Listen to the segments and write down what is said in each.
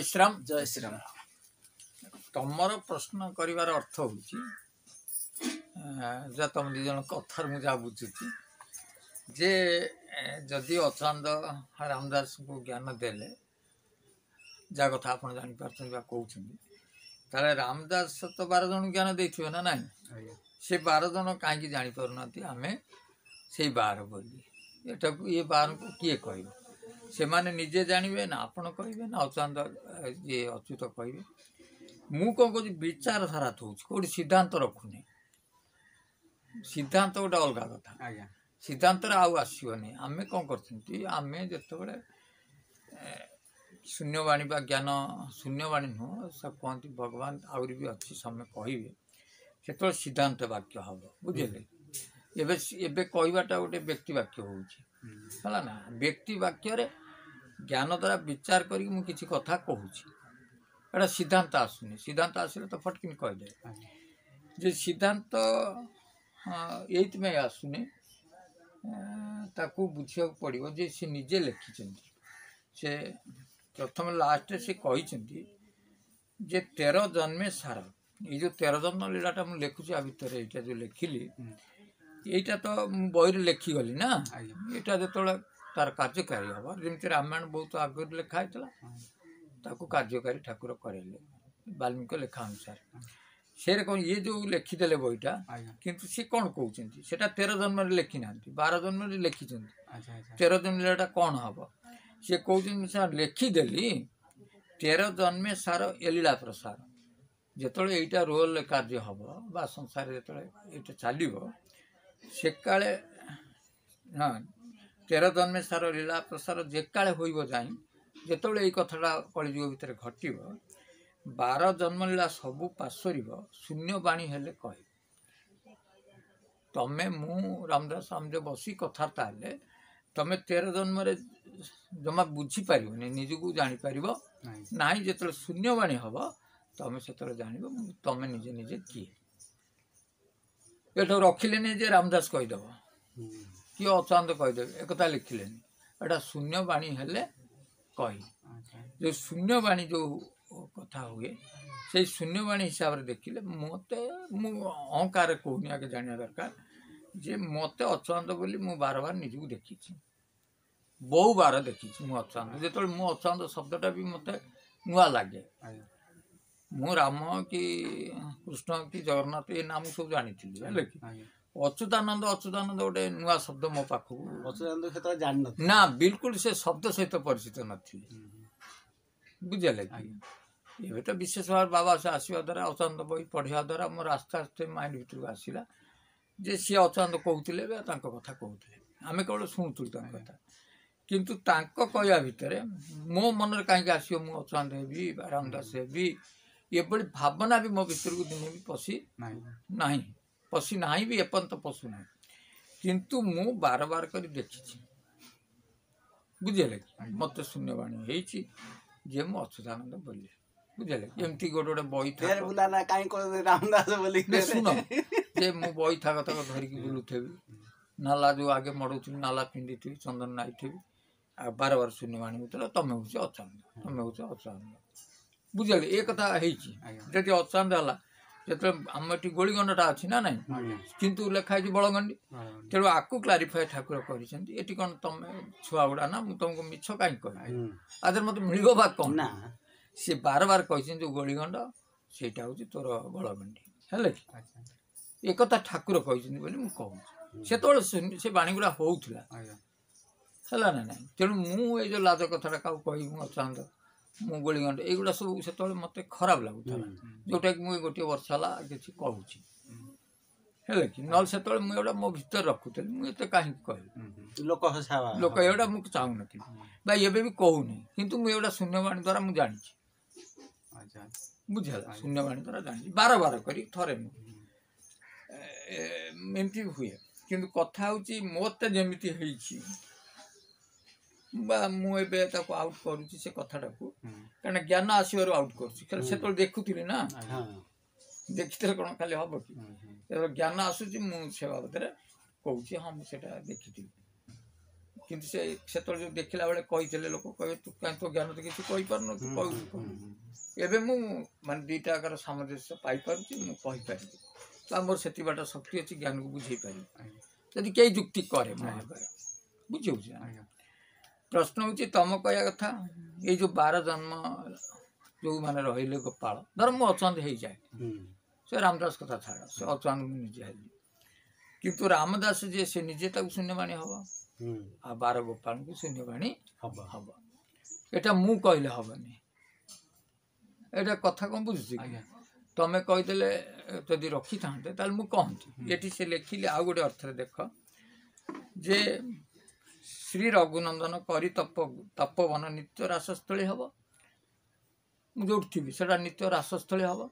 जय श्री राम। तुमर प्रश्न कर अर्थ हूँ जा तुम दी जन कथार मुझे बुझुची जे जदि अचानंद रामदास को ज्ञान देले जा कथा आप कहते रामदास तो 12 जन ज्ञान देथिबे ना नहीं से 12 जन कहीं जापर ना आम से 12 बोली एटा ये 12 को किए कह से माने निजे जानवे ना आपण कहे ना अचानंद ये अच्युत कहे मु कौन कह विचार धारा थोड़ी कौट सिद्धांत रखुनी सिद्धांत गोटे अलग कथा सिद्धांत आसनी आम कौन करमें जिते शून्यवाणी बा ज्ञान शून्यवाणी नुह सब कहते भगवान आउरी भी अच्छी समय कहे से सिद्धांत वाक्य हम बुझे एवं कहवाटा गोटे व्यक्ति वाक्य होगा ना व्यक्ति वाक्य ज्ञान द्वारा विचार करी कथा कहूँ सिद्धांत आसुनी सिद्धांत आसले तो फटकिन कहीदे जे सिद्धांत ये आसुनी ताकू बुझा पड़ो जे सी निजे लिखिं से प्रथम लास्ट से कही जे 13 जन्मे सार ये जो 13 जन्म लीलाटा मुझे लिखुची आ भितर यहाँ जो लिखिली यहीटा तो बही लिखिगली ना यहाँ जो तार कार्यकारी हम जमी रामायण बहुत आगे लिखाई ताकू कार्यकारी ठाकुर करेले वाल्मीकि लेखा अनुसार से कौन ये जो लिखिदे बहीटा किंतु सी कौन कहते से 13 जन्म लिखि ना 12 जन्म लिखि 13 जन्म लीलाटा कौन हम सी कहते लिखिदेली 13 जन्मे सार एलीला प्रसार जिते यहाँ रोल कार्य हम बा संसार जो ये चलो से काले हाँ 13 जन्मे सार लीला प्रसार जेकाले हो जाए जिते ये कथाटा कलिजुग भितर घट 12 जन्म लीला सबू पाशर शून्यवाणी हेले कहे तमें मु रामदास आम जो बसी कथार्ता हेले तमें 13 जन्म जमा बुझीपार निजक जापर ना जो शून्यवाणी हम तमें से जान तमें निजे निजे किए ये रखिले जे रामदास कहीदेव कि अचानंद कहीदे एक लिखिले एटा शून्यवाणी हेले कही जो शून्यवाणी जो कथा हुए से शून्यवाणी हिसाब से देखिले मत अहंकार कहूनी आगे जाना दरकार जे मत अचानंद बोली मु बार बार निजक देखी बहु बार देखी अचानंद जो मु अचानंद शब्दटा भी मत नुआ लगे मु राम कि कृष्ण कि जगन्नाथ ये नाम सब जानी कि अच्युतानंद अच्युतानंद गोटे नुआ शब्द मो पाखु अच्युतानंद ना बिल्कुल से शब्द सहित परिचित नी बुझे कि तो विशेष भाव बाबा से आसवा द्वारा अचानंद बही पढ़ा द्वारा मोर आस्ते आस्ते माइंड भर आसला जे सी अचानंद कहते कथा कहते आम केवल शुणुलु कथा किंतु कहवा भितर मो मन कहीं आसो मु अचानंद हेबी रामदास हेबी ये भावना भी मो भीतर को दिन भी पशि ना पशि ना भी एपर्यंत पशु ना किंतु मु बार बार कर देखी बुझे मत शून्यवाणी जे मु अच्युतानंद बोले बुझे एमती गोटे गोटे बही शुण जे मु बही था धरिकी बुलूथेबी नाला जो आगे मड़ुथी नाला पिंधि चंदन नाई आ बार बार शून्यवाणी होता तमें हूँ अचानंद तमें हूँ अचानंद बुझे ये कथा जदि अचानंद है जो आम ये गोलीगंडा अच्छी ना ना किंतु लिखाई बड़गंडी तेणु आपको क्लारीफाए ठाकुर कर कौन तुम छुआ गुड़ा ना मुझे तुमको मिछ कहीं कह आदर मत मिल बा कौन सी बार बार कही जो गोलीगंड से तोर बड़गंडी है ये कथा ठाकुर कही कहूँ से बाणी गुड़ा होता है ना ना तेणु मुझे जो लाज कथा कही अचानंद मु गोलीगंड युवा सब से मत खराब लगुला जोटा कि मुझे गोटे वर्ष है कि कहूँ है कि ना से मुझे मो भर रखुली मुझे कहीं कह लोक एटा मुझे चाहून ये भी कहूनी कितु मुझे शून्यवाणी द्वारा मुझे जानी बुझे शून्यवाणी द्वारा जानी बार बार कर थे एमती हुए कि कथा हूँ मत जमी मुझे आउट करुच्ची से कथाटा को कहना ज्ञान आसवर आउट कर देखुली ना देखी कौन खाली हम कि ज्ञान आसूँ मुझे बाबद कहूँ हाँ मुझे देखी କିନ୍ତୁ ସେ जो देखला बेले कही लोक कहे तू कहीं तो ज्ञान तो किसी कही पारनु तू कहू एबे मु माने दुईटा आकर सामंजस्य पाई पारुछि मु कहि पारि तो मोर सेति बाटा शक्ति अछि ज्ञान को बुझे पारि यदि कई युक्ति करे बुझे प्रश्न हूँ तुम कह कथा ये जो 12 जन्म जो मैंने रही गोपाल धर मु अचंद हो जाए से रामदास कथा छाड़ से अचंद निजे है किंतु रामदास जी से निजे शून्यवाणी हम आ 12 गोपाल को शून्यवाणी हम एटा मु कहले हबनी एटा कथा कौन बुझुछि तमें कहीदेले जदि रखी था मु कहती ये से लिखिले आ गोटे अर्थ देख जे श्री रघुनंदन करी तपवन नित्य रासस्थली हम जो थी से नित्य रासस्थली हम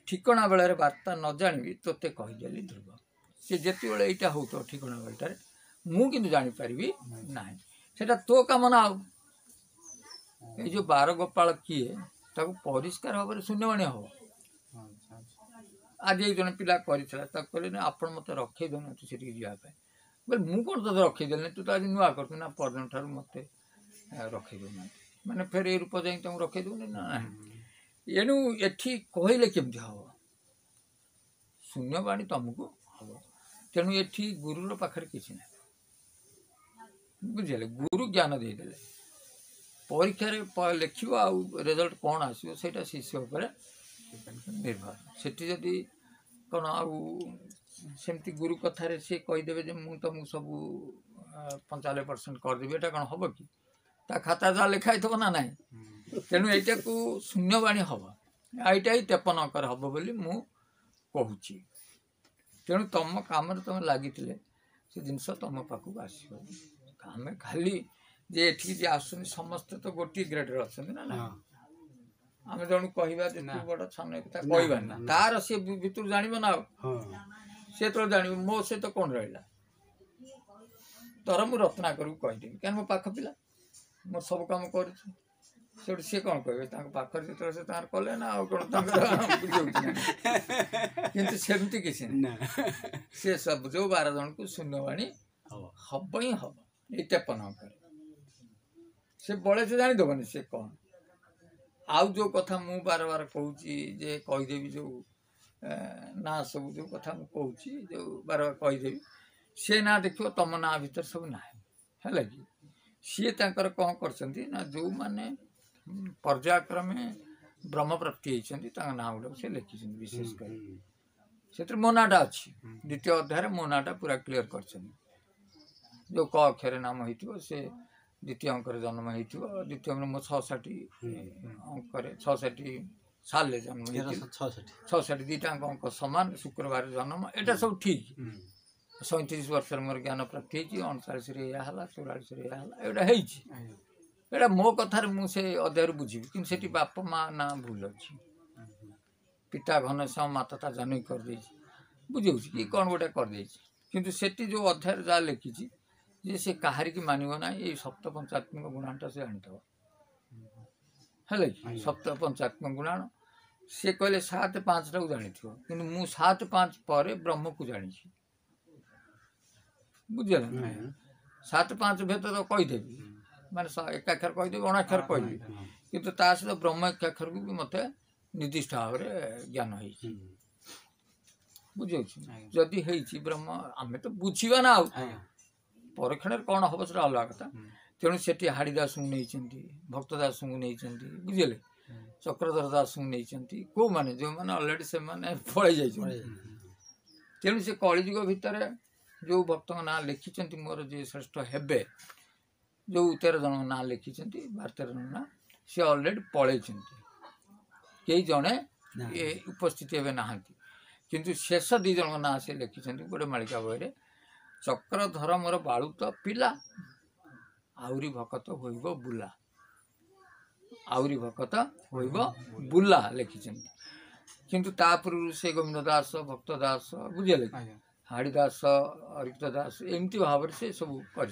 ठिकणा बेले बार्ता न जानी तोते कहीदेली ध्रुव सी जिते बड़े यहाँ हो तो ठिकणा बेलटार मुझे जानीपारि ना से तो कम ना ये जो 12 गोपाल किए परिष्कार भाव में शून्यवाणी हम आज एक जन पिला कहले आप मत रखे दौना से जावाई बोले मुझे कौन तो रखीदेल तू तो आज नुआ कर ना परदिन ठार मत रखे दौना माने फिर ये रूप जाए तुम रखे दौनी ना एणु एठी कहले केमती हम शून्यवाणी तुमको हम तेणु एठी गुरुर पाखरे किसी ना बुझे गुरु ज्ञान देदेले परीक्षा लिख रिजल्ट कौन आसो से शिष्य उपर निर्भर सेठी जदि कौन आमती गुरु कथार सी कहीदेवे मुझे तुमको सब 95% करदेवी एटा कौन हम कि खाता जहाँ लिखाई थो ना ना तेणु यहाँ को शून्यवाणी हम यहाँ ही 53 अकर हम बोली मु कहूँ तेणु तुम कम तुम लगी से जिनस तुम पाखक आस आम खाली जे एठी जे आसुनी समस्त तो गोटे ग्रेडर अच्छा ना आम जन कह तू बड़ छान कह ना तार सी भर जान ना सी तो जान मो सहित कौन रहा तर मु रत्नाकर को कहीदेवी क्या मो पाख पिला मोर सब कम कर सी कौन कहे पाखर जो से कले ना कौन कि सेमती किसी ना सी सब जो 12 जन को शून्यवाणी हम ही हम ये 53 कर से बड़े से जानीदेवनी सी कौन आउ जो कथा मु बार बार कहूँ जे कहीदेवी जो ना सब जो कथा मु कहूँ जो बार बार कहीदेवी सी ना देखो तुम ना भर सब ना है कि सी कौन कर जो माने पर्यायक्रमे ब्रह्म प्राप्ति होती ना गुड़ा से लिखी विशेषकर से मो नाटा अच्छी द्वितीय अध्याय मो नाटा पूरा क्लीयर कर जो क अक्षर नाम हो से द्वितीय अंकर जन्म हो द्वितीय मो 66 अंकर 66 साल जन्म 66 दुईटा अंक सामान शुक्रवार जन्म एटा सब ठीक 37 वर्ष मोर ज्ञान प्राप्ति होती 39 या 44 एटा मो कथार मुझे अध्याय बुझी कि बाप माँ ना भूल अच्छी पिता घनश्याम माता ता जान करदे बुझे कि कौन गोटे करदे कि जो अध्याय जहाँ लिखी जे से कहार की मानव ना ये सप्त पंचात्मक गुणाटा से जानी है कि सप्त पंचात्मक गुणाण सी कहले 7 5 टाक जानी कि मु 7 5 पर ब्रह्म को जानी बुझे 7 5 भेद तो कहीदेवी माने एकाक्षर कहीदेवी अणाक्षर कहबी किंतु ता सहित ब्रह्म एकाक्षर को भी मत निर्दिष्ट भाव में ज्ञान हो बुझे जदि है ब्रह्म आम तो बुझा ना परीक्षण कौन हम से अलग कथा तेणु से हाड़ीदास को नहीं भक्तदास को नहीं बुझे चक्रधर दास को नहीं कौ मैंने जो मैंने अलरेडी से पलि जाइए तेणु से कलिजुग भितर जो भक्त ना लिखिं मोर जे श्रेष्ठ हेबे जो 13 जन ना लिखिं 12-13 जन ना सी अलरेडी पलि कई जड़े उपस्थित हे ना किंतु शेष 2 जन ना से लिखिं गोटे मालिका बही चक्रधर मोर बालुत पिला आउरी भकत होइब बुला आउरी भकत होइब बुला लिखिं किंतु ता पूर्व से गोविंद दास भक्त दास बुझे हाड़ीदास अरिक्त दास एमती भाव से सब कर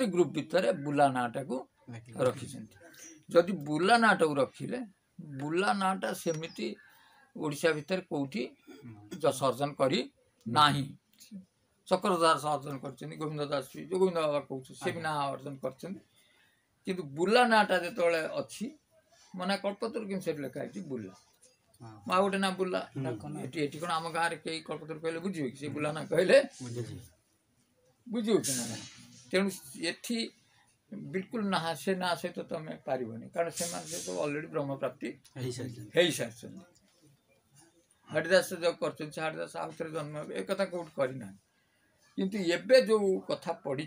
ग्रुप भितर बुला नाटा को रखी जदि बुला नाटा को रखिले बुला नाटा सेमिति ओडिशा भितर कोठी सर्जन करी नाही चक्र दास अर्जन कर गोविंद दास भी जो गोविंद बाबा कौच सी भी ना अर्जन कर बुला नाटा जो अच्छी मना कल्पतरू कि लिखाई बुला आ गोटे ना बुला ये कौन आम गाँव में कई कल्पतरू कहले बुझे कि बुला ना कहले बुझे ना तेणु ये बिल्कुल ना से ना सहित तो तुम पारबनी कारण से तो अलरेडी ब्रह्म प्राप्ति हो सारी हरिदास जो कर हरिदास आउ थे जन्म एक कौट करना किंतु एबे जो कथा पड़ी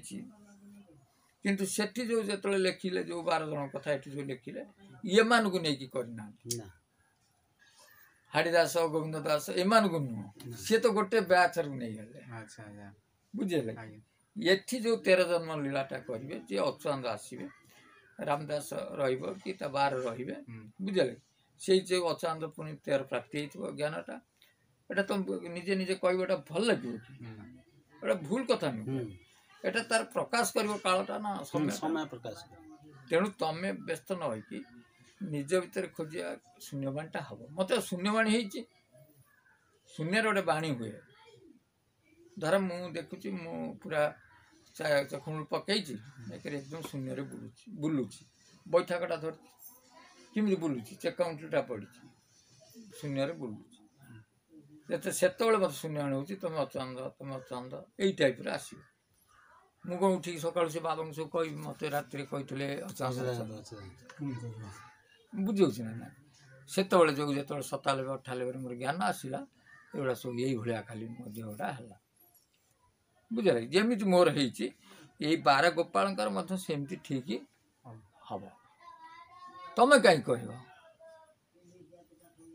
किंतु सेठी जो जो लिखिले जो 12 जन कथा जो लिखिले ये मान को नहीं करना हरिदास गोविंद दास एमान को नुह सी तो गोटे ब्याच नहीं गले बुझे ये जो 13 जन्म लीलाटा करेंगे जी अच्युतानंद आसवे रामदास कि बार रे बुझे से जो अच्युतानंद पुणी 13 प्राप्ति हो ज्ञानटा एटा तुम निजे निजे कहटा भल लगे कि भूल कथा नुह एटा तार प्रकाश कर कालटा ना समय प्रकाश तेणु तुम व्यस्त न हो निज भर खोजा शून्यवाणीटा हम मत शून्यवाणी हो शून्य गोटे बाणी हुए धर मु देखुची मु पूरा चखुण पकई एकदम शून्य बुलूची बैठकटा धर किमी बुलूची चेकाउंटा पड़ी शून्य बुलूची से मत शून्यवाणी हो तुम अचानंद यही टाइप आस मुझे उठिक सका से बाबा सब कह मत रात कही बुझे ना से जो 97-98 मोर ज्ञान आसला एगुड़ा सब यही भाया खाली मो देहटा है बुझे जमी मोर यही 12 गोपाल सेमती ठीक हम तमें कहीं कह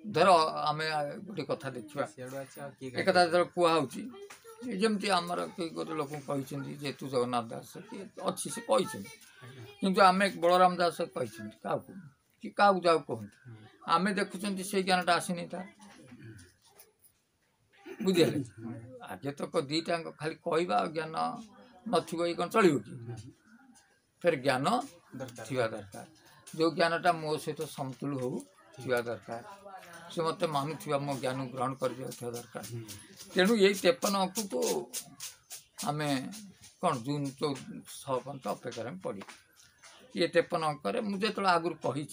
धर आम गोटे कथा देखा एक कथा जो कहुच्छी जमी आमर कई गोटे लोक कहते जेतु जगन्नाथ दास अच्छी से कही किंतु आम बलराम दास कही कि क्या जाओ कहते आम देखुं से ज्ञानटा आसनी था बुझे आगे तो दीटा खाली कहवा ज्ञान नई कौन चलो कि फिर ज्ञान थी दरकार जो ज्ञानटा मो सहित समतुल हो दरकार से मत मानुवा मो ज्ञान ग्रहण कर दरकार तेणु यही 53 अंक को आम कौन जून 6 पर्यंत अपेक्षा में पड़ी ये 53 अंक मुझे जो आगुरी कही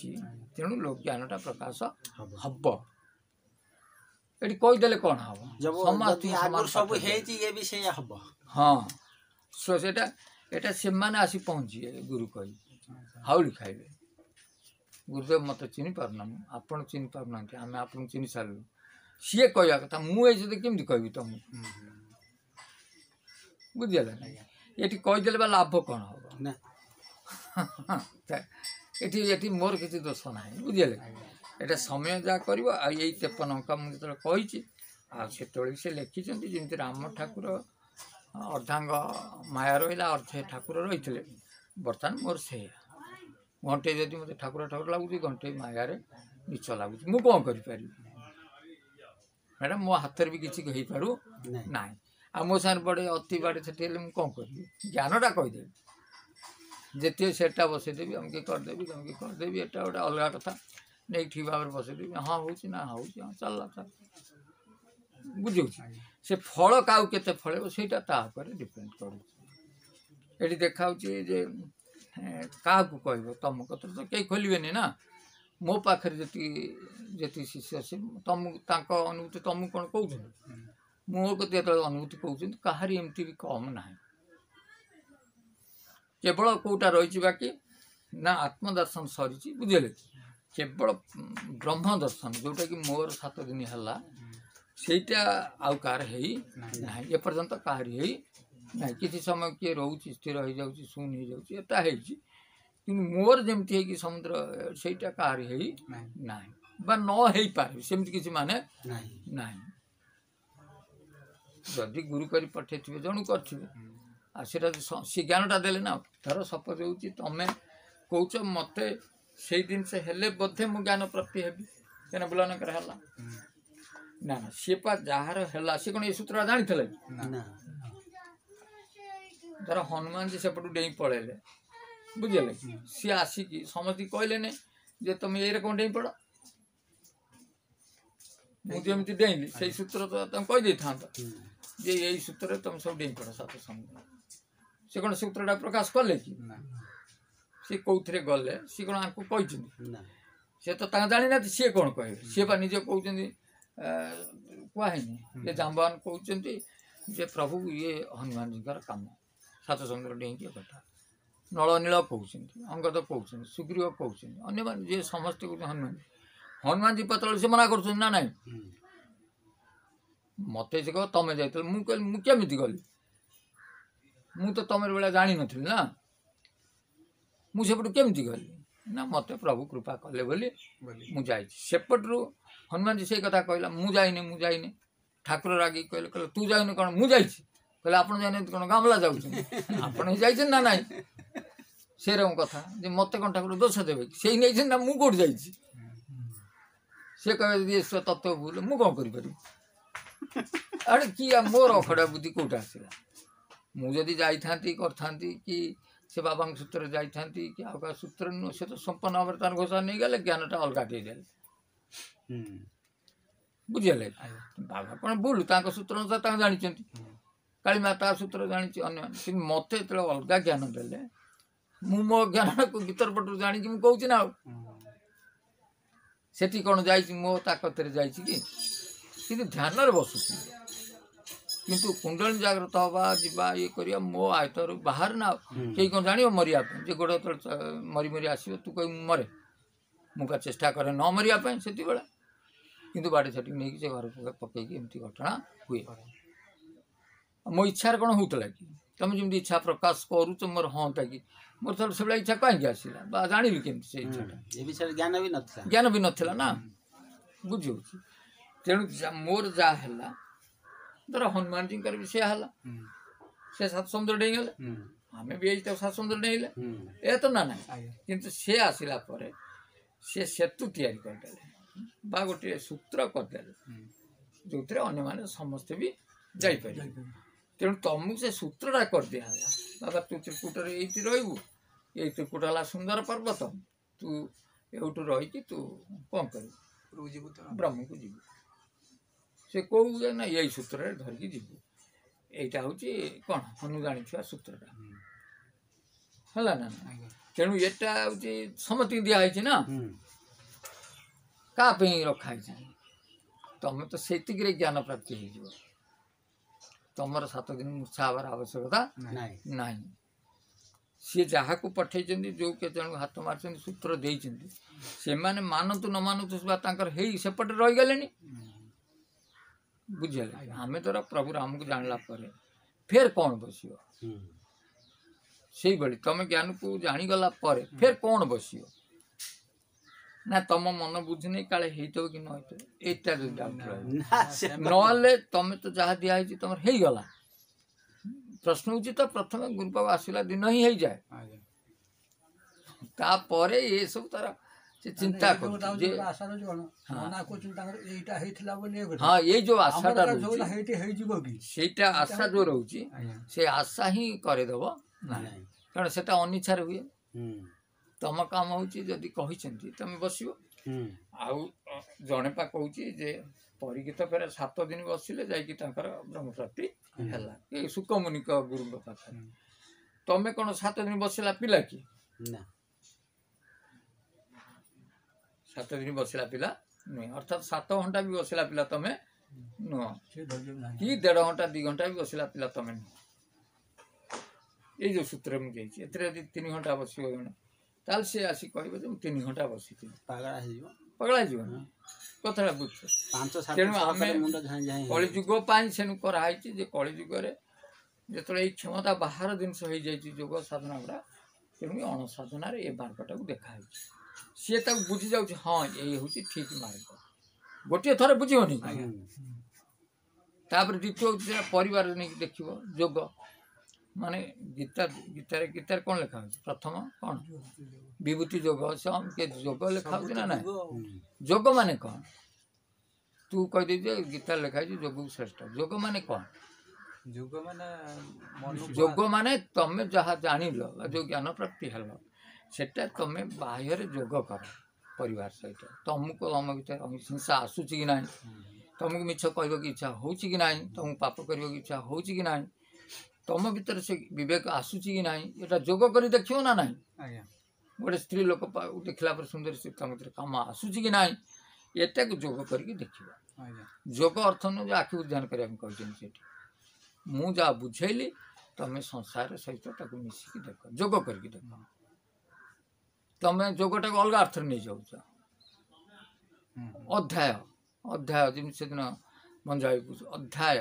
तेणु लोक ज्ञानटा प्रकाश हम ये कहीदे कौन हम हाँ सो सेटा से आसी पहुँचे गुरु कही हाउली खाइबे गुरुदेव मत चिन्ह पारना आपड़ चिन्ह पारना आम आप चिन्ह सारू सी कहवा कथा मुझे केमी कह तुम बुझे ये कहीदे लाभ कौन हम ये मोर किसी दोष ना बुझे ये समय जहाँ कर यही 53 अंक मुझे कही से लिखिं जमी राम ठाकुर अर्धांग माया रहा अर्धे ठाकुर रही बर्तमान मोर से घंटे जदि मत ठाकुर ठाकुर लगुच घंटे मायार नीच लगुच मु कौन करी मैडम मो हाथ भी किसी हो पारू ना आ मो साथ बड़े अति बाड़े से कौन करी ज्ञानटा कहीदेवी जिते सेटा बसईदेवी अमके करदेवी तमके करदेवी एटा गोटे अलग कथा नहीं ठीक भाव में बसईदेवी हाँ हो हाँ चलला था बुझे से फल क्या केते फल से डिपेंड कर देखा क्या कह तुम कत तो कई खोलबे ना मो पाखे जी शिष्य से तुम अनुभूति तुमको कौन कौन मो कत अनुभूति कहते कहारी एमती भी कम ना केवल कौटा रही बाकी ना आत्मदर्शन सरी बुझे केवल ब्रह्म दर्शन जोटा कि मोर 7 दिन है सेटा आउ कार ना एपर्यंत कहारी ना किसी समय किए रोचे स्थिर हो जाऊँ शून्य हो जाए कि मोर जमती है कि समुद्र सेटा कहारी ना बा न हो पारे सेमती किसी माने ना जदि गुरु कर पठे जन कर सी ज्ञानटा देले ना धर सपोज हो तुम कौच मत से दिन से हेले बोधे मु ज्ञान प्राप्ति हेबी क्या बुलानकर है ना ना सी पा जार है सी कौन ये सूत्र जानी धर हनुमान जी सेपटू डेई पड़ेले बुझे सी आसिकी समस्त कहले नहीं जे तुम ये कौन डेई पड़ मुझे डेली से सूत्र तो तुम कहीदे था जे यही सूत्र तुम सब डेई पड़ सात समुद्र से कौन सूत्रटा प्रकाश कले कि ନା सी कौन गले सी कौन आपको कहते ନା सी तो जानी ना सी कौन कहे सी बा निजे कहते कहनी ये जाम्बान कहते जे प्रभु ये हनुमान जी काम सात समुद्र डेई कथा नल नील कहते अंगद कहते सुग्रीव कहते अन्य जे समस्त कहते हनुमान जी पत्र से मना कर ना ना मत से कह तुम जाइल मुझे गली मु तो तुम बेला जानी नी ना मुझे केमी गली ना मत प्रभु कृपा कले बोली मुझे हनुमान जी से कथा कहला मुझे ठाकुर रागी कहले कहले तू जाइन कौन मुझे कहले आप जाने कौन गामला जाऊँ आपड़ ही ना ना से रकम कथा जे मत कौन ठाकुर दोष देवे से नहीं ना मुझे जा सी कहे तत्व भूल मु कौन करी अरे कि मोर अखड़ा बुद्धि कौटा आसला मुझे जाती कि से बाबा सूत्र जाती कि आगे सूत्र नुह से तो संपन्न भाव तार घोषणा नहीं गले ज्ञानटा अलग देदेले बुझे बाबा कौन भूल सूत्र अनुसार जानी काली माता सूत्र जानी अन्य मत जो अलग ज्ञान देले मु मो ज्ञान को भीतर पटू जाणी मुझे कहूँ ना सेठी कौन जा मो ताकत कि ध्यान बसुची किंतु कुंडली जागृत हवा जीवा ये करिया मो आयतर बाहर ना कहीं कौन जान मरिया जे गोड़ मरी मरी आस तू कह मरे मुझे चेष्टा करे न मरिया से किंतु बाड़ी छाटी नहीं से घर पकईकी एमती घटना हुए मो इच्छार कौन होता कि तुम जमी इच्छा प्रकाश करुच मोर हाँ कि मोर थोड़ा से इच्छा कहीं आसला जानी केमती से इच्छा ज्ञान भी नथिला ज्ञान भी नथिला ना बुझे तेणु मोर जहाँ धर हनुमान जी भी सी है से सात समुद्र डेगले आम भी यही सात समुद्र डेगले ए तो ना ना किंतु सी आसला सी सेतु तैयारी करदे बा गोटे सूत्र करदे जो अन्य मैंने समस्ते भी जापर तेणु तुमको से सूत्रटा कर दिया बाबा तू त्रिकुटर ये रही ये त्रिकुट है सुंदर पर्वत तू एवटू रही तू कौन कर ब्रह्म को जीव से कौ ना यही सूत्र धरिकी जीवु यहाँ हूँ कौन हनु जानी सूत्रटा है ना तेणु एटा हूँ समस्त दिखाई ना क्या रखाई तुम तो से ज्ञान प्राप्ति हो तुमर 7 दिन मूर्छा हबार आवश्यकता ना सी जहाँ को पठे जो के जन हाथ मार्च सूत्र देते से मानतु न मानतु सेपटे रहीगले बुझे आम द्वारा प्रभु राम को जानला फिर कौन बस से तुम ज्ञान को जानीगला फिर कौन बस ना तुम मन बुझ नहीं काले हो कि न ना तुम तो जहाँ दिखाई तुम हो गला प्रश्न हूँ तो प्रथम गुरुबाबू आसला दिन ही हो जाए तापर ये सब तार चिंता हाँ ये जो आशाटा रोटा आशा जो रोचे से आशा ही करदेव ना कारण से अनिच्छा हुए तुम काम हूँ जदि कही तुम बस जड़े पा कहूँ जे परीक्षित फेर 7 दिन बसिले ब्रह्म प्राप्ति है सुकमुनि गुरु पाखे तुम कौन 7 दिन बसला पिला कि 7 दिन बसला पिला नुहे अर्थात 7 घंटा भी बसला पिला तुम नुह कि 1.5 घंटा 2 घंटा भी बसला पिला तुम नुह ये जो सूत्र मुझे 3 घंटा बस जन ताल सी आसी कह 3 घंटा बसी पगला जीव कथा बुझ तेणु आम कलिजुग से कराई कलिजुगे जो क्षमता बाहर जिनस हो जोग साधना गुड़ा तेणु अणसाधन ये मार्गटा को देखा सी बुझी जाऊँ हाँ ये हूँ ठीक मार्ग गोटे थर बुझनी तापर द्वितीय परिवार नहीं देख जोग माने गीतार कौन लिखा प्रथम कौन विभूति जोग से जोग लिखा ना ना जोग माने कौन तू कह दे गीता लिखाई जोग श्रेष्ठ जोग माने कौन जोग माने तुम जहाँ जान जो ज्ञान प्राप्ति है सेटा तुम बाह्य जोग कर परिवार सहित तुमको तुम भर हिंसा आसूची कि ना तुमको मिछ कहब की इच्छा हो कि ना तुमको पाप करने की इच्छा हो कि ना तुम भीतर से विवेक आसूची कि ना यहाँ जोग कर देखियो ना ना गोटे स्त्री लोक देखला पर सुंदर से काम आसूची कि ना एटा जोग करके देखिए जोग अर्थ नुह आखि उद्यान करने कहते मु जहाँ बुझेली तुम संसार सहित मिसिकी देख जोग करके देख तुम जोगटा को अलग अर्थ नहीं जाऊ अध्याय अध्याय जमी से दिन मंजाई अध्याय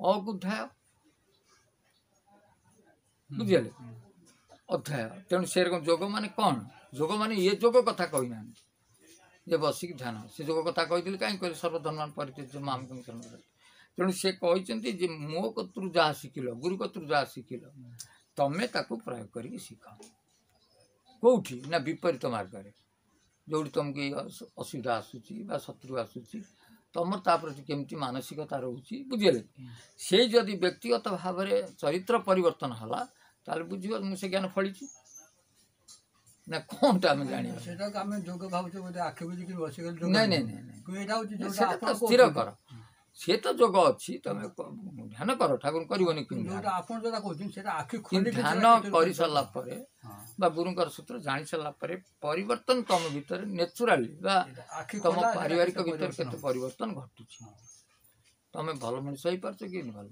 अध्याय बुझे अध्याय तेणु से रकम जोग माने कौन जोग माने ये जोग कथा कही ना ये बसिक ध्यान से जोग कथा कही कहीं कह सर्वधर्मान परित्यज्य माम तेणु से कहते मो कतु जहाँ शिखिल गुरु कतु जहाँ शिखिल तमें ताकू प्रयोग करके शिख कौटी ना विपरीत मार्ग जो तुमको असुविधा आसूची शत्रु आसूची तुम प्रति केमती मानसिकता रोचे बुझे से जदि व्यक्तिगत भाव में चरित्र परिवर्तन है ताल बुझ मुझे ज्ञान फली ना कौन टा जान स्थिर कर सी तो जोग अच्छी तुम ध्यान कर ठाकुर करनी ध्यान कर सारापर गुरुंर सूत्र जानी सारापर परिवर्तन तुम भीतर नेचुराली तुम पारिवारिक भीतर केते परिवर्तन घटू तुम भल मनीष हो पार्छ कि भल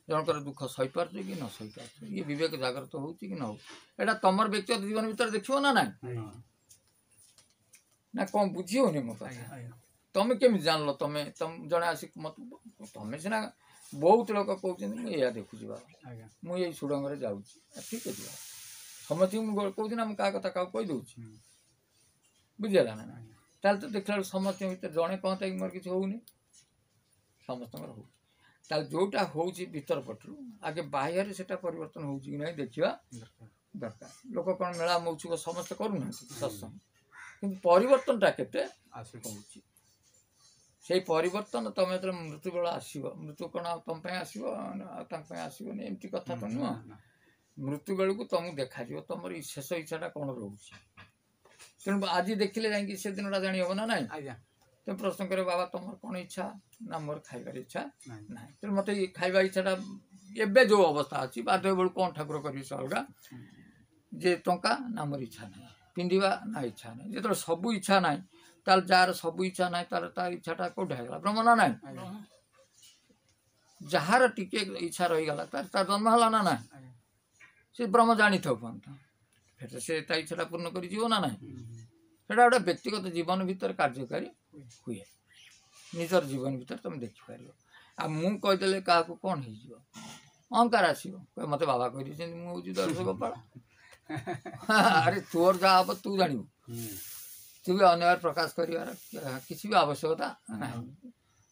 जनकर दुख सही पार्छ कि न सही पार्छ ये विवेक जागृत हो कि न हो एटा तुम व्यक्तिगत जीवन भीतर देखियो ना ना ना कौन बुझीओनी मो तुम केमी जान लो तुम जड़े आसिक मत तुम सीना बहुत लोग कहते मुझे देखुची बाबा मुझे सुड़ंग जाऊँ ठीक है समस्त कहूँ ना क्या कथा क्या कहीदे बुझेगा ना ताल तो देखला समस्त भर जड़े कहता कि मोर किसी होनी समस्त हो जोटा हो भीतर पटू आगे बाह्य से परिवर्तन हो ना देखा दरकार लोक कौन मेला मौसुक समस्त करूना सत्संग कि परिवर्तनटा केते से परिवर्तन तुम जो मृत्यु बेला आसो मृत्यु कौन तुम आसोनी एमती कथा तो नुह मृत्यु बेलू को तुमको देखा तुम शेष इच्छाटा कौन रोचे तेणु आज देखिले जाकि से दिन जानी हम ना ना तुम प्रश्न कर बाबा तुम कौन इच्छा ना मोर खाइबार इच्छा ना तेणु मत खाइबा इच्छाटा एवं जो अवस्था अच्छी बाध्य बेलू कौन ठाकुर कर अलग जे टंका ना मोर इच्छा ना पिंधा ना इच्छा ना जो सबू इच्छा ना ताल जार सबू इच्छा ना तार इच्छाटा कौट है ब्रह्म ना ना जार टिके इच्छा रहीगला तार जन्म है ना ना से ब्रह्म जानी था फिर से इच्छाटा पूर्ण कर ना ना सेटा गोटे व्यक्तिगत जीवन भीतर कार्यकारी हुए निजर जीवन भीतर तुम देखिपार आ मु कहीदे क्या कौन हो अहंकार आसो मत बाबा कही मुझे दर्श गोपाल अरे तोर जहाँ हम तू जानू तू भी अन्य प्रकाश कर किसी भी आवश्यकता ना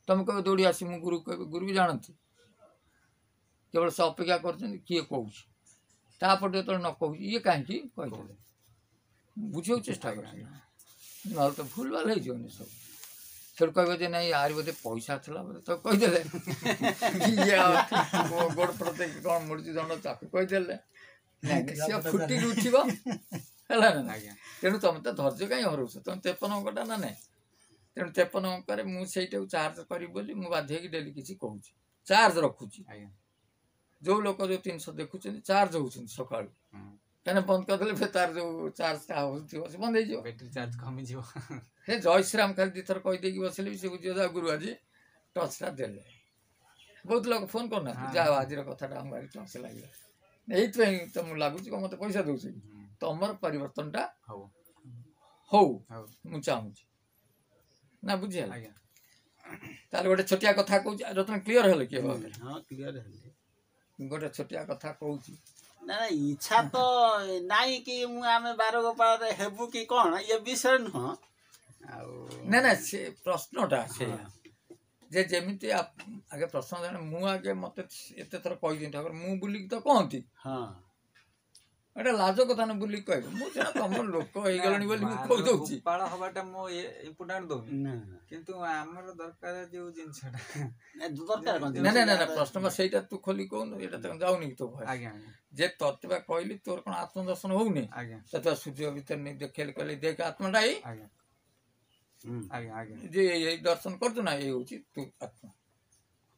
तुम कह दौड़ी आस गुरु कह गुरु भी जानती केवल से अपेक्षा कर किए कहपर जो न कह ये कहीं कहीदे बुझे चेष्टा कर ना तो भूल भाल हो सब फिर कह ना यार बोधे पैसा था बोले तो कहीदे गोड़ प्रत्येक कौन मूर्ति दंड ताक कहीदे सी फुटिक उठा ना तेणु तुम तो धैर्य कहीं हरौच तुम 53 अंकटा ना ना तेणु 53 अंक मुझे चार्ज करी बाध्य डेली किसी कहूँ चार्ज रखुची जो लोग जो 300 देखुं चार्ज होती सका कहीं बंद करदे फिर तार जो चार्ज थी बंद हो बैटरी चार्ज कमी हे जय श्रीराम खाली दीथर कहीदे बसले भी से बुझे जा गुरु आज टचटा देले बहुत लोग फोन करना जाओ आज कथा भारी टच लगे यही तो मुझे लगुच मत पैसा दौच तुम परिवर्तनटा हो मु चाहूँ ना बुझे तार गोटे छोटिया कथा कहूँ रत्न क्लीयर है किए क्लीयर गोटे छोटिया कथा कहूँ ना इच्छा तो नहीं कि आम बार गोपाल हेबू कि कौन ये विषय नुह ना ना से प्रश्नटा से जे जमी आगे प्रश्न जाने मुझे मत एत थर कही ठाकुर मु बुल तो कहती हाँ एटा लाज कथा न बुल कह मुझे तुम लोक हो गलि पाल हवाटा मो इम्पोर्टाट दौनी किंतु आमर दरकार जो जिनसटा दरकार ना ना ना प्रश्न से तू खोली कहून ये जाऊनी तो आज्ञा जे तत्वा कहली तोर कौन आत्मदर्शन होनी आज्ञा तत्वा सूर्य भीतर नहीं देखे कहले देख आत्माटा ही आज्ञा ଆଜ୍ଞା ଆଜ୍ଞା ଯେ ଏଇ ଦର୍ଶନ କରୁଛୁ ନା ଏଇ ହଉଛି ତୁ ଆତ୍ମା।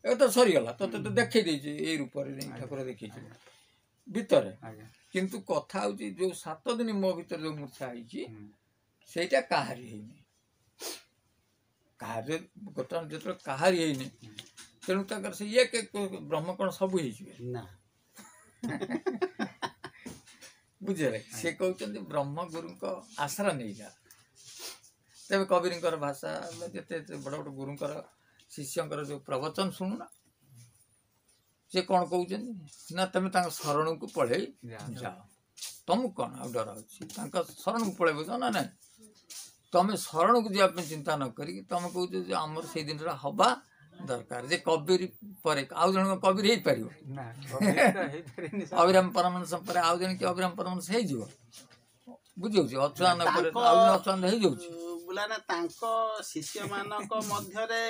ଏ ତ ସରିଗଲା, ତତେ ତ ଦେଖେଇ ଦେଇଛି ଏଇ ରୂପରେ ଯାଇ ଠାକୁର ଦେଖେଇଛି ଭିତରେ। ଆଜ୍ଞା କିନ୍ତୁ କଥା ହଉଛି ଯୋଉ 7 ଦିନ ମୋ ଭିତରେ ଯୋଉ ମୂର୍ଚ୍ଛା ହେଇଛି ସେଇଟା କାହାରି ହେଇନି। କାହାରି ବର୍ତ୍ତମାନ ଯେତେବେଳେ କାହାରି ହେଇନି, ତେଣୁ ତାଙ୍କର ସେ ଇଏ ବ୍ରହ୍ମ କଣ ସବୁ ହେଇଯିବେ ନା ବୁଝିଲେ। ସେ କହୁଛନ୍ତି ବ୍ରହ୍ମ ଗୁରୁଙ୍କ ଆଶ୍ରା ନେଇଯା। ତେବେ କବିରଙ୍କର ଭାଷା ଯେତେ ବଡ଼ ବଡ଼ ଗୁରୁଙ୍କର ଶିଷ୍ୟଙ୍କର ଯୋଉ ପ୍ରବଚନ ଶୁଣୁନା, ସେ କ'ଣ କହୁଛନ୍ତି ନା ତମେ ତାଙ୍କ ଶରଣକୁ ପଳେଇ ଯାଅ। ତମକୁ କ'ଣ ଆଉ ଡର ଅଛି? ତାଙ୍କ ଶରଣକୁ ପଳେଇବ ନା ନାଇଁ। ତମେ ଶରଣକୁ ଯିବା ପାଇଁ ଚିନ୍ତା ନ କରିକି ତମେ କହୁଛ ଯେ ଆମର ସେଇ ଜିନିଷଟା ହବା ଦରକାର। ଯେ କବିର ପରେ ଆଉ ଜଣଙ୍କ କବିର ହେଇପାରିବ? ଅଭିରାମ ପରମହଂସ ପରେ ଆଉ ଜଣେ କି ଅଭିରାମ ପରମହଂସ ହେଇଯିବ? ବୁଝିଯାଉଛି ଅଚ୍ୟୁତାନନ୍ଦ ପରେ ଆଉ ଜଣେ ଅଚ୍ୟୁତାନନ୍ଦ ହେଇଯାଉଛି। ବୁଲା ନା ତାଙ୍କ ଶିଷ୍ୟମାନଙ୍କ ମଧ୍ୟରେ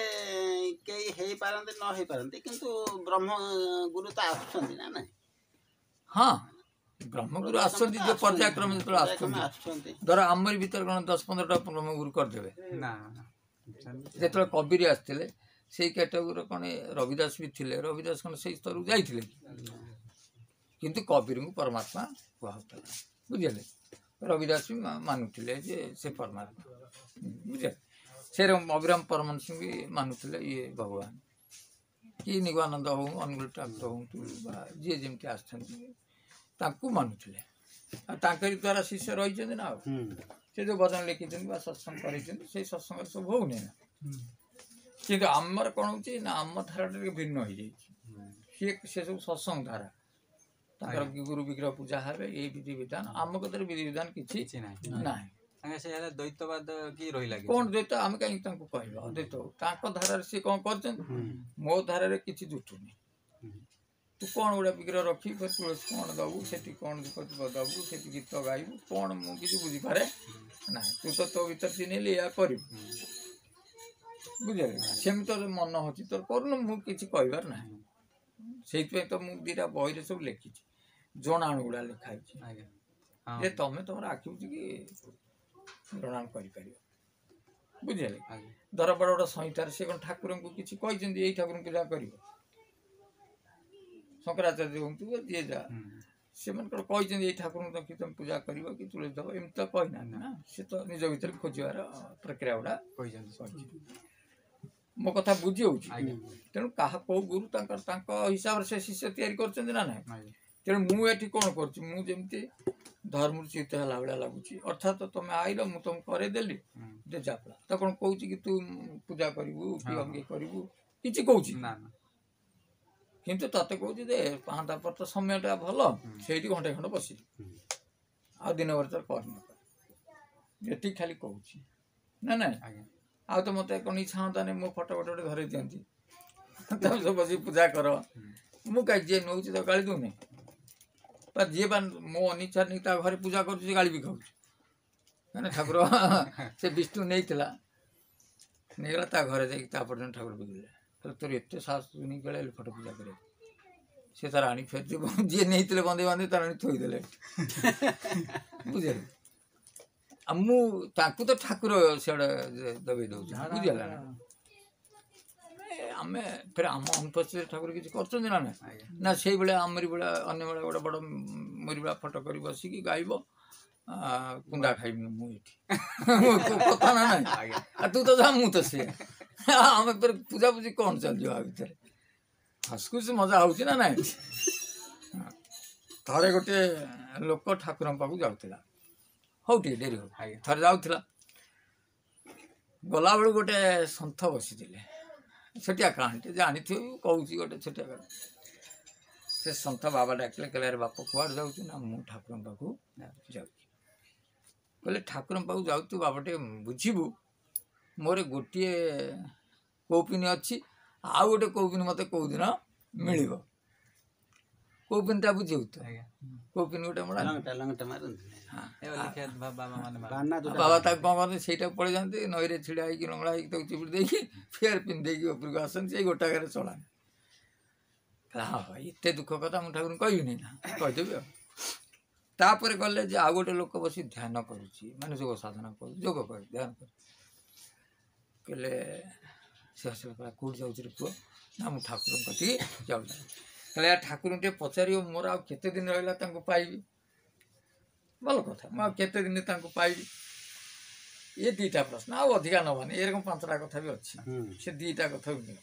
କେହି ହେଇପାରନ୍ତି ନ ହେଇପାରନ୍ତି, କିନ୍ତୁ ବ୍ରହ୍ମ ଗୁରୁ ତ ଆସୁଛନ୍ତି ନା ନାଇଁ। ହଁ, ବ୍ରହ୍ମଗୁରୁ ଆସୁଛନ୍ତି ଯୋଉ ପର୍ଯ୍ୟାୟକ୍ରମେ ଯେତେବେଳେ ଆସୁଛନ୍ତି। ଧର ଆମରି ଭିତରେ କ'ଣ 10-15ଟା ବ୍ରହ୍ମଗୁରୁ କରିଦେବେ? ଯେତେବେଳେ କବିରି ଆସିଥିଲେ ସେଇ କ୍ୟାଟାଗୋରୀର କ'ଣ ରବିଦାସ ବି ଥିଲେ? ରବିଦାସ କ'ଣ ସେଇ ସ୍ତରକୁ ଯାଇଥିଲେ? କିନ୍ତୁ କବିରଙ୍କୁ ପରମାତ୍ମା କୁହାହଉଥିଲା, ବୁଝିଲେ। ରବିଦାସ ବି ମାନୁଥିଲେ ଯେ ସେ ପରମାତ୍ମା, ବୁଝିଲେ। ସେ ଅଭିରାମ ପରମହଂସ ବି ମାନୁଥିଲେ ଇଏ ଭଗବାନ। କି ନିଗମାନନ୍ଦ ହଉ, ଅନୁଗୁଳ ଠାକୁର ହୁଅନ୍ତୁ ବା ଯିଏ ଯେମିତି ଆସିଛନ୍ତି ତାଙ୍କୁ ମାନୁଥିଲେ। ଆଉ ତାଙ୍କରି ଦ୍ୱାରା ଶିଷ୍ୟ ରହିଛନ୍ତି ନା। ଆଉ ସେ ଯେଉଁ ଭଜନ ଲେଖିଛନ୍ତି ବା ସତ୍ସଙ୍ଗ କରିଛନ୍ତି ସେଇ ସତ୍ସଙ୍ଗରେ ସବୁ ହଉନି ନା। କିନ୍ତୁ ଆମର କ'ଣ ହେଉଛି ନା ଆମ ଧାରାଟା ଟିକେ ଭିନ୍ନ ହେଇଯାଇଛି। ସେ ସବୁ ସତ୍ସଙ୍ଗ ଧାରା। ତାଙ୍କର ଗୁରୁ ବିଗ୍ରହ ପୂଜା ହେବେ, ଏଇ ବିଧିବିଧାନ। ଆମ କତିରେ ବିଧିବିଧାନ କିଛି ନାହିଁ। ଦ୍ୱୈତବାଦ କି ରହିଲା କ'ଣ ଦ୍ୱୈତ? ଆମେ କାହିଁକି ତାଙ୍କୁ କହିବା ଅଦ୍ୱୈତ? ତାଙ୍କ ଧାରାରେ ସିଏ କ'ଣ କରିଛନ୍ତି, ମୋ ଧାରାରେ କିଛି ଜୁଟୁନି। ତୁ କ'ଣ ଗୋଟେ ବିଗ୍ରହ ରଖି ତୁଳସୀ କ'ଣ ଦେବୁ, ସେଠି କ'ଣ ଦେବୁ, ସେଠି ଗୀତ ଗାଇବୁ, କ'ଣ ମୁଁ କିଛି ବୁଝିପାରେ ନାହିଁ। ତୁ ତ ତୋ ଭିତରେ ଚିହ୍ନିଲି ଏଇଆ କରିବୁ, ବୁଝିଲେ। ସେମିତି ତ ମନ ହେଉଛି ତୋର କରୁନୁ, ମୁଁ କିଛି କହିବାର ନାହିଁ। ସେଇଥିପାଇଁ ତ ମୁଁ 2ଟା ବହିରେ ସବୁ ଲେଖିଛି, ଜଣାଣ ଗୁଡ଼ା ଲେଖା ହେଇଛି ଯେ ତମେ ତମର ଆଖି ବୁଝିକି ଜଣାଣ କରିପାରିବ, ବୁଝିଲେ। ଧର ବଡ଼ ବଡ଼ ସଂହିତାରେ ସେ କ'ଣ ଠାକୁରଙ୍କୁ କିଛି କହିଛନ୍ତି ଏଇ ଠାକୁରଙ୍କୁ ପୂଜା କରିବ? ଶଙ୍କରାଚାର୍ଯ୍ୟ ହୁଅନ୍ତୁ ଯିଏ ଯା, ସେମାନେ କ'ଣ କହିଛନ୍ତି ଏଇ ଠାକୁରଙ୍କୁ ଦେଖି ତମେ ପୂଜା କରିବ କି ତୁଳସୀ ଦେବ? ଏମିତି ତ କହିନାହାନ୍ତି ନା। ସେ ତ ନିଜ ଭିତରେ ଖୋଜିବାର ପ୍ରକ୍ରିୟା ଗୁଡ଼ା କହିଛନ୍ତି। ମୋ କଥା ବୁଝି ହେଉଛି? ତେଣୁ କାହା କୋଉ ଗୁରୁ ତାଙ୍କ ହିସାବରେ ସେ ଶିଷ୍ୟ ତିଆରି କରିଛନ୍ତି ନା ନାହିଁ। ତେଣୁ ମୁଁ ଏଠି କ'ଣ କରୁଛି, ମୁଁ ଯେମିତି ଧର୍ମରୁ ଚ୍ୟୁତ ହେଲା ଭଳିଆ ଲାଗୁଛି। ଅର୍ଥାତ୍ ତମେ ଆଇଲ, ମୁଁ ତମକୁ କରେଇଦେଲି, ଯେ ଯାପଲା ତ କ'ଣ କହୁଛି କି ତୁ ପୂଜା କରିବୁ କି ଅଙ୍ଗେ କରିବୁ, କିଛି କହୁଛି ନା। କିନ୍ତୁ ତତେ କହୁଛି ଯେ ପାହାନ୍ତା ପର ତ ସମୟଟା ଭଲ, ସେଇଠି ଘଣ୍ଟେ ଖଣ୍ଡେ ବସିଲି, ଆଉ ଦିନ ଭର ତୋର କର୍ମ କର। ଏତିକି ଖାଲି କହୁଛି ନା ନାଇଁ। ଆଉ ତ ମୋତେ କ'ଣ ଇଚ୍ଛା ହୁଅନ୍ତାନି ମୋ ଫଟୋ ଗୋଟେ ଧରେଇ ଦିଅନ୍ତି, ତମେ ସବୁ ବସିକି ପୂଜା କର। ମୁଁ କାହିଁ ଯିଏ ନେଉଛି ତ ଗାଳି ଦେଉନି, ବା ଯିଏ ବା ମୋ ଅନିଚ୍ଛା ନେଇ ତା ଘରେ ପୂଜା କରୁଛି ସେ ଗାଳି ବି ଖାଉଛି। ମାନେ ଠାକୁର ସେ ବିଷ୍ଣୁ ନେଇଗଲା ତା ଘରେ ଯାଇକି ତାପର ଦିନ ଠାକୁର ବିଗିଲେ, ତୋର ଏତେ ସାହସ ନେଇକି ଗଲେ ଫଟୋ ପୂଜା କରିବା। ସେ ତାର ଆଣି ଫେରିଯିବ, ଯିଏ ନେଇଥିଲେ ବନ୍ଧୁ ବାନ୍ଧବ ତାର ଆଣି ଥୋଇଦେଲେ, ବୁଝିଲେ। ଆଉ ମୁଁ ତାଙ୍କୁ ତ ଠାକୁର ସିଆଡ଼େ ଦବେଇ ଦେଉଛି, ବୁଝିହେଲା ନା। ଆମେ ଫେର ଆମ ଅନୁପସ୍ଥିତିରେ ଠାକୁର କିଛି କରୁଛନ୍ତି ନା ନା ସେଇଭଳିଆ ଆମରି ଭଳିଆ ଅନ୍ୟ ଭଳିଆ ଗୋଟେ ବଡ଼ ମୋରି ଭଳିଆ ଫଟୋ କରି ବସିକି ଗାଇବ କୁଣ୍ଡା ଖାଇବି ମୁଁ ଏଠି କଥା ନା ନାହିଁ। ଆଉ ତୁ ତ ଯା ମୁଁ ତ ସିଏ, ଆମେ ଫେର ପୂଜାପୂଜି କ'ଣ ଚାଲିଯିବ ଆ ଭିତରେ? ହସଖୁସି ମଜା ହେଉଛି ନା ନାହିଁ। ଥରେ ଗୋଟିଏ ଲୋକ ଠାକୁରଙ୍କ ପାଖକୁ ଯାଉଥିଲା, ହଉ ଟିକେ ଡେରି ହଉ, ଥରେ ଯାଉଥିଲା, ଗଲାବେଳକୁ ଗୋଟେ ସନ୍ଥ ବସିଥିଲେ। ଛୋଟିଆ କାହାଣୀଟେ ଜାଣିଥିବ, କହୁଛି ଗୋଟେ ଛୋଟିଆ କାହାଣୀ। ସେ ସନ୍ଥ ବାବା ଡାକିଲେ, କହିଲେ ଆରେ ବାପ କୁଆଡ଼େ ଯାଉଛୁ? ନା ମୁଁ ଠାକୁରଙ୍କ ପାଖକୁ ଯାଉଛି। କହିଲେ ଠାକୁରଙ୍କ ପାଖକୁ ଯାଉ, ତୁ ବାବା ଟିକେ ବୁଝିବୁ, ମୋର ଗୋଟିଏ କୌପିନି ଅଛି, ଆଉ ଗୋଟେ କୌପିନି ମୋତେ କେଉଁଦିନ ମିଳିବ। କୌପିନିଟା ବୁଝିବୁ ତ? କୌପିନି ଗୋଟେ ବାବା ତାକୁ କ'ଣ କରନ୍ତି, ସେଇଟାକୁ ପଳେଇ ଯାଆନ୍ତି, ନଈରେ ଛିଡ଼ା ହେଇକି ଲଙ୍ଗଳା ହେଇକି ତାକୁ ଚିପୁଡ଼ି ଦେଇକି ଫେର ପିନ୍ଧେଇକି ଉପରକୁ ଆସନ୍ତି, ସେଇ ଗୋଟାକରେ ଚଳାନ୍ତି। ହଁ ଭାଇ ଏତେ ଦୁଃଖ କଥା ମୁଁ ଠାକୁରଙ୍କୁ କହିବିନି ନା, କହିଦେବି ଆଉ। ତାପରେ ଗଲେ ଯେ ଆଉ ଗୋଟେ ଲୋକ ବସି ଧ୍ୟାନ କରୁଛି, ମାନେ ଯୋଗ ସାଧନା କରୁଛି, ଯୋଗ କରେ ଧ୍ୟାନ କରେ। कहले से हसिला कहला कौट जाऊँ रे पुओ ना मु ठाकुर कति जाऊँ कहले यार ठाकुर टे पचार मोर आ केते दिन रहा पाइबी भल कथा मुझे केते दिन पाइबी ये दुईटा प्रश्न आउ अधिका नबानी एरकम 5टा कथा भी अच्छी से दुईटा कथा भी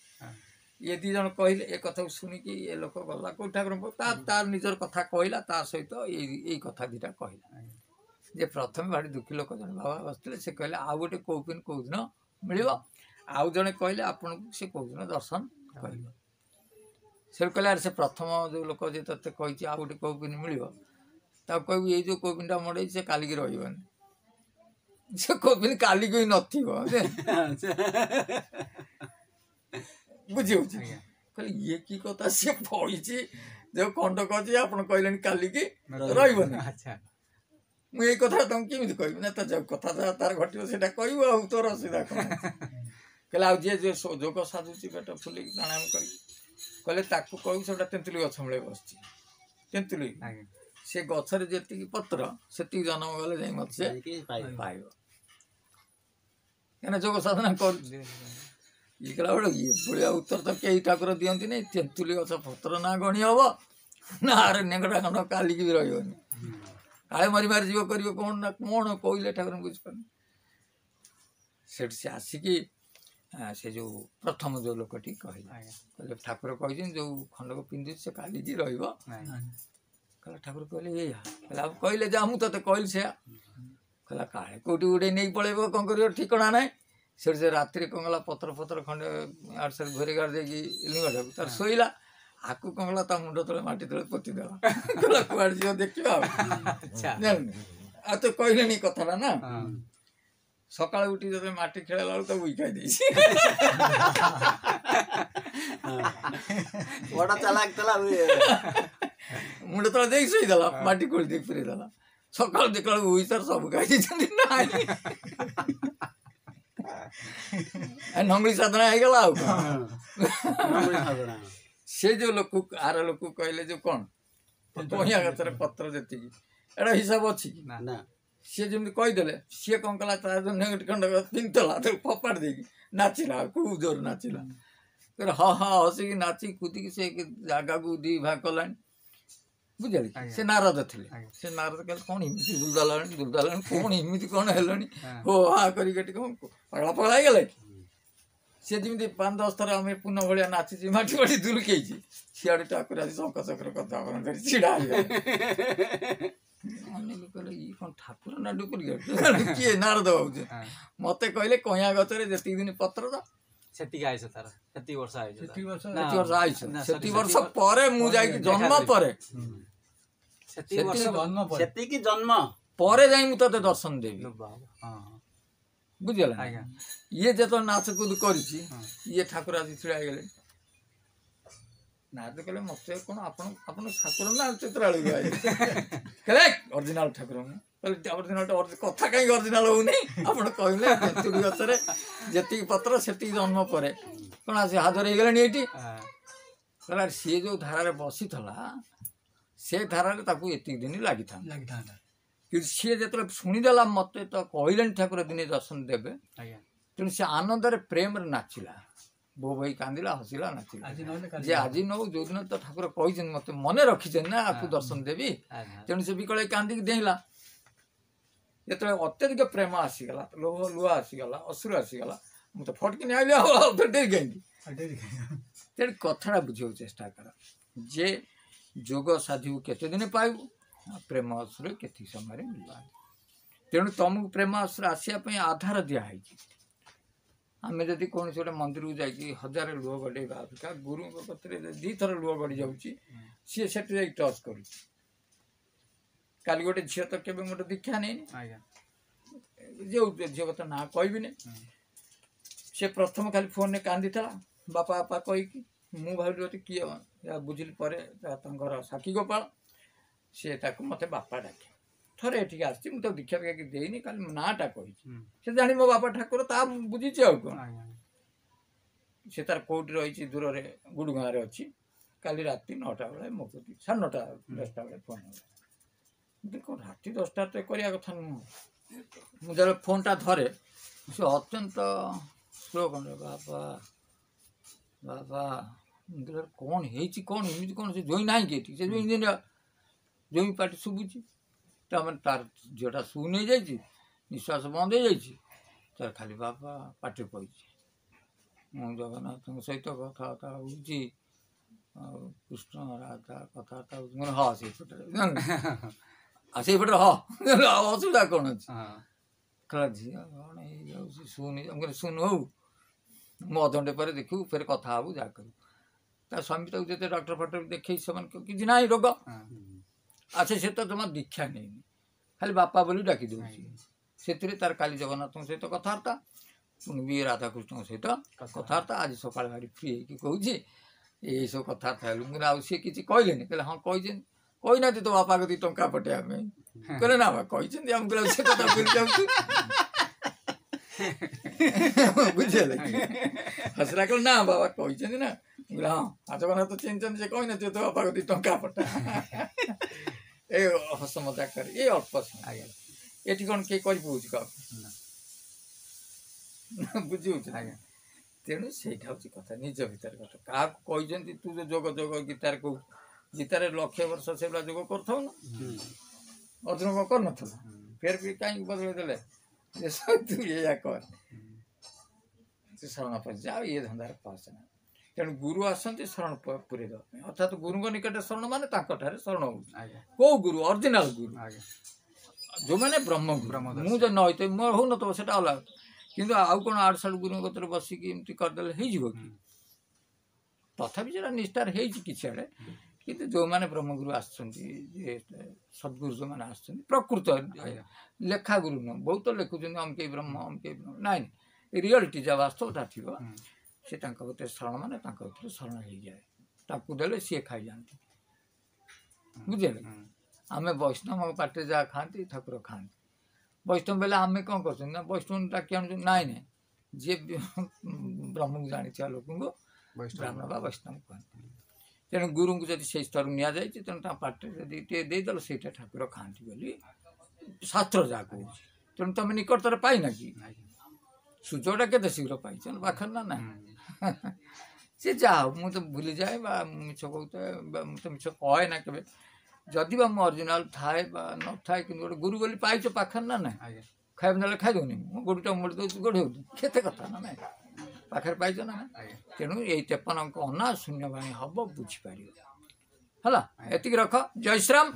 ये दी जन कहले ए कथा शुणिकी ये लोक गला कौ ठाकुर तार निजर कथा कहला ता सहित ये कथा दुईटा कहला जे प्रथम भारी दुखी लोक जन बाबा बसते से कहले आउ गोटे कौपिन कौ दिन मिल आउ जड़े कहले आपन से कौ दिन दर्शन कर से कहले अरे से प्रथम जो लोक जे ते कही आउ गोटे कौपिन मिल कहू ये जो कौपिनटा मड़े से कालिकी रही से कौपिन काली कोई नथिबो बुझे कहले ये की कथा सी पड़ी जो खंडक अच्छे आप कहले कालिकी रही मुझे कथा तुम केमी कह ना तो जो कथा तार घटो से कहू आ तोर असुविधा कौन कहले आज जी जो जोग साजुची पेट फुलिक प्राणायाम कहले कहू से तेंतुली गछ मूले बस तेंतुली से गचर जी पत्र से जन्म गले जाए मत से पाइब क्या जोग साधना कर गोटे ये भाया उत्तर तो कई ठाकुर दिखती नहीं तेंतुली गछ पत्र ना गणी हम ना आरे नेगड़ा खंड कालिकी भी रही काले मरी मारी जीव कर कौन ना कौन कहले ठाकुर बुझिपार से आसिकी से जो प्रथम जो लोकटी कहले ठाकुर कही जो खंडक पिंधु से कालिकी रहा ठाकुर कहले ये कहले जा मुझे ते कहली से कहला काले कौटी गोटे नहीं पड़ेब कौन कर ठिकना ना से राति कंगला पत्र पत्र खंडे आड़ से घोरी गाड़ दे लिंगटा तार शोला आकु कंगला ता मुंड तले माटी तले पोतीदेला कहला कुआड़ जीव देखियो आ तो कहले नहीं कथाटा ना सकाळ उठी जब माटी खेला तो उइकाई देछि बड़ा चालाक तला मुंड तले देख सही देला माटी कोल देख पुरे देला सकाळ देखला उइ सर सब खाई दिछन ना नंगली साधना है गला से जो लोक आर लोक कहले जो कौन कहिया गतर पत्र जी एटा हिसाब अच्छी ना सी जमी कहीदे सी कौन कला नेगेट खंड पिंधला फपाड़ देकी नाचिला खूब जोर नाचिला हाँ हाँ हसिकी नाची कूदिकी से जगह को दी भाग कला बुझे से नारद थे से नारद कह कौन इमती दुलदाला कौन इमती कौन है हो हा कर पगला पगला गले सी जमी 5-10 थर आम पुनः भाया नाची माटी माटी दुलके सियाड़े ठाकुर आज शंख चक्र कथा छिड़ा कहले ये कौन ठाकुर ना डुप्लिकेट किए नारद बाबू मत कहले कहिया गचरे जी दिन पत्र तो वर्ष पर जन्म पर जन्म पर जाई ते दर्शन देवी बुझल ये जो नाच कूद कर ठाकुर आज छिड़ा गले नारद कहले मत कौन ठाकुर ना चित्रालू कहले ओरिजिनल ठाकुर ओरिजिनल कथा कहीं ओरिजिनल हो नहीं आप कहले तेंतुली गचरे जी पत्र से जन्म पर कौन आज हाजर हो गले ये कहला सी जो धारा बसी से धारा एति दिन लगी था कि सी जो शुणीदेला मत तो कहले ठाकुर दिन दर्शन देवे तेणु से आनंद प्रेम नाचिला बो भाई कांदिला हसिला नाचिला जे आज नौ जो दिन तो ठाकुर कही मत मन रखी ना आपको दर्शन देवी तेणु से विकल कांदिक डेला जो अत्यधिक प्रेम आसीगला लोह लुह आसीगला असुर आसीगला मुझे फटकिन आइली डेरी कहीं तेणु कथा बुझे चेष्टा कर जे जोग साधु केते दिन पाइबू प्रेम असुर केति समय मिल तेणु तुमको प्रेम असुर आसापी आधार दिखाई आम जदि कौन गोटे मंदिर को जाकि 1000 लुह गड़ेगा अपेक्षा गुरु कतरे 2 थर लुह गड़ी जाऊँगी सी से टच कर गोटे झील तो केवे गोटे दीक्षा नहीं जो झील कथा ना कहबी से प्रथम खाली फोन में कांदी था बापा बापा कहीकि मु भावी किए बुझिली साक्षी गोपाल सी मत बापा डाके थरे एठिक आसी मुझे दीक्षा दीक्षा देनी खाली नाटा कही से जानी मो बापा ठाकुर ता बुझी कौन से तार कौटी रही दूर से गुड़गाँ अच्छी काली राति 9टा बेले मो 9:30 10टा बेले फोन देखो राति 10टा तो करिया कथा नुह मुझे फोन टा धरे से अत्यंत ସ୍ଲୋ କଣ୍ଡ ବାପା ବାପା କ'ଣ ହେଇଛି କ'ଣ ଏମିତି କ'ଣ ସେ ଜୋଇଁ ନାହିଁ କି ଏଠି ସେ ଯେଉଁ ଇଞ୍ଜିନିୟର ଜୋଇଁ ପାଟି ଶୁଭୁଛି ତାମାନେ ତାର ଝିଅଟା ଶୁ ନେଇଯାଇଛି ନିଶ୍ୱାସ ବନ୍ଦ ହେଇଯାଇଛି ତାର ଖାଲି ବାପା ପାଟି ପଡ଼ିଛି ମୁଁ ଜଗନ୍ନାଥଙ୍କ ସହିତ କଥାବାର୍ତ୍ତା ହେଉଛି ଆଉ କୃଷ୍ଣ ରାଧା କଥାବାର୍ତ୍ତା ହେଉଛି ମାନେ ହଁ ସେଇପଟରେ ଆଉ ସେଇପଟରେ ହଁ ଅସୁବିଧା କ'ଣ ଅଛି କହିଲା ଝିଅ କ'ଣ ହେଇଯାଉଛି ଶୁନି ମୁଁ କହିଲି ଶୁଣୁ ହଉ ମୁଁ ଅଧଘଣ୍ଟେ ପରେ ଦେଖିବୁ ଫେରେ କଥା ହେବୁ ଯାହା କରିବୁ ତା ସ୍ୱାମୀ ତାକୁ ଯେତେ ଡକ୍ଟର ଫକ୍ଟର ଦେଖେଇ ସେମାନେ କିଛି ନାହିଁ ରୋଗ ଆଚ୍ଛା ସେ ତ ଜମା ଦୀକ୍ଷା ନେଇନି ଖାଲି ବାପା ବୋଲି ଡାକି ଦେଉଛି ସେଥିରେ ତାର କାଲି ଜଗନ୍ନାଥଙ୍କ ସହିତ କଥାବାର୍ତ୍ତା ପୁଣି ବି ରାଧାକୃଷ୍ଣଙ୍କ ସହିତ କଥାବାର୍ତ୍ତା ଆଜି ସକାଳେ ଭାରି ଫ୍ରି ହେଇକି କହୁଛି ଏଇସବୁ କଥାବାର୍ତ୍ତା ହେଲୁ ମୁଁ ଆଉ ସିଏ କିଛି କହିଲେନି କହିଲେ ହଁ କହିଛନ୍ତି କହିନାହାନ୍ତି ତୋ ବାପା କତିକି ଟଙ୍କା ପଠେଇବା ପାଇଁ କହିଲେ ନା ବା କହିଛନ୍ତି ଆମକୁ କହିଲେ ସେ କଥା ଭୁଲି ଯାଉଛି ବୁଝିହେଲା ହସିଲା କହିଲେ ନା ବାବା କହିଛନ୍ତି ନା କହିଲେ ହଁ ଜଗନ୍ନାଥ ଚିହ୍ନିଛନ୍ତି ସେ କହିନଥିବେ ତୋ ବାପା କତିକି ଟଙ୍କା ପଠା ଏ ହସ ମଜାକ କରି ଏ ଅଳ୍ପ ସମୟ ଏଠି କ'ଣ କିଏ କରିପଉଛି କାହାକୁ ବୁଝିହେଉଛି ଆଜ୍ଞା ତେଣୁ ସେଇଟା ହେଉଛି କଥା ନିଜ ଭିତରେ କଥା କାହାକୁ କହିଛନ୍ତି ତୁ ଯୋଉ ଯୋଗ ଯୋଗ ଗୀତାରେ କହୁ ଗୀତାରେ 1,00,000 ବର୍ଷ ସେଭଳିଆ ଯୋଗ କରୁଥାଉ ନା ଅର୍ଜୁନ କ'ଣ କରୁନଥିଲ ଫେର ବି କାହିଁକି ବଦଳେଇ ଦେଲେ ତୁ ଏଇଆ କର ସେ ଶରଣ ପଶିଛି ଆଉ ଇଏ ଧନ୍ଦାରେ ପଶନା ତେଣୁ ଗୁରୁ ଆସନ୍ତି ଶରଣ ପୁରେଇ ଦେବା ପାଇଁ ଅର୍ଥାତ୍ ଗୁରୁଙ୍କ ନିକଟରେ ଶରଣ ମାନେ ତାଙ୍କଠାରେ ଶରଣ ହେଉଛି କେଉଁ ଗୁରୁ ଅରିଜିନାଲ ଗୁରୁ ଯେଉଁମାନେ ବ୍ରହ୍ମଗୁରୁ ମୁଁ ଯଦି ନ ହେଇଥିବି ମୋର ହଉନଥିବ ସେଇଟା ଅଲଗା କିନ୍ତୁ ଆଉ କ'ଣ ଆଡ଼ୁ ସାଡ଼ୁ ଗୁରୁଙ୍କ କତିରେ ବସିକି ଏମିତି କରିଦେଲେ ହେଇଯିବ କି ତଥାପି ସେଟା ନିଷ୍ଠାର ହେଇଛି କିଛି ଆଡ଼େ କିନ୍ତୁ ଯେଉଁମାନେ ବ୍ରହ୍ମଗୁରୁ ଆସିଛନ୍ତି ଯେ ସଦ୍ଗୁରୁ ଯେଉଁମାନେ ଆସିଛନ୍ତି ପ୍ରକୃତ ଲେଖା ଗୁରୁ ନୁହଁ ବହୁତ ଲେଖୁଛନ୍ତି ଅମକେଇ ବ୍ରହ୍ମ ଅମକେଇ ବ୍ରହ୍ମ ନାଇଁ ରିଅଲିଟି ଯାହା ବାସ୍ତବତା ଥିବ ସେ ତାଙ୍କ ଭିତରେ ଶରଣ ମାନେ ତାଙ୍କ ଭିତରେ ଶରଣ ହେଇଯାଏ ତାକୁ ଦେଲେ ସିଏ ଖାଇଯାଆନ୍ତି ବୁଝିଲେ ଆମେ ବୈଷ୍ଣବ ପାଟିରେ ଯାହା ଖାଆନ୍ତି ଠାକୁର ଖାଆନ୍ତି ବୈଷ୍ଣବ ବେଲେ ଆମେ କ'ଣ କରୁଛନ୍ତି ନା ବୈଷ୍ଣବ ଡାକି ଆଣୁଛନ୍ତି ନାଇଁ ନାଇଁ ଯିଏ ବ୍ରହ୍ମକୁ ଜାଣିଥିବା ଲୋକଙ୍କୁ ବ୍ରାହ୍ମଣ ବା ବୈଷ୍ଣବ କୁହନ୍ତି ତେଣୁ ଗୁରୁଙ୍କୁ ଯଦି ସେଇ ସ୍ତରକୁ ନିଆଯାଇଛି ତେଣୁ ତା ପାଟିରେ ଯଦି ଟିକେ ଦେଇଦେଲ ସେଇଟା ଠାକୁର ଖାଆନ୍ତି ବୋଲି ଶାସ୍ତ୍ର ଯାହା କହୁଛି ତେଣୁ ତମେ ନିକଟରେ ପାଇନ କି ସୁଯୋଗଟା କେତେ ଶୀଘ୍ର ପାଇଛ ପାଖରେ ନା ନାହିଁ ସେ ଯାହା ହଉ ମୁଁ ତ ଭୁଲିଯାଏ ବା ମିଛ କହୁଥାଏ ବା ମୁଁ ତ ମିଛ କହେ ନା କେବେ ଯଦି ବା ମୁଁ ଅରିଜିନାଲ ଥାଏ ବା ନଥାଏ କିନ୍ତୁ ଗୋଟେ ଗୁରୁ ବୋଲି ପାଇଛ ପାଖରେ ନା ନାହିଁ ଖାଇବା ନେଲେ ଖାଇଦେଉନି ମୁଁ ଗୋଡ଼ଟା ମୋଡ଼ି ଦେଉଛି ଗୋଡ଼େଉଛି କେତେ କଥା ନା ନାହିଁ ପାଖରେ ପାଇଛ ନା ତେଣୁ ଏଇ 53 ଅଙ୍କ ଅନା ଶୂନ୍ୟବାଣୀ ହବ ବୁଝିପାରିବ ହେଲା ଏତିକି ରଖ ଜୟ ଶ୍ରୀରାମ।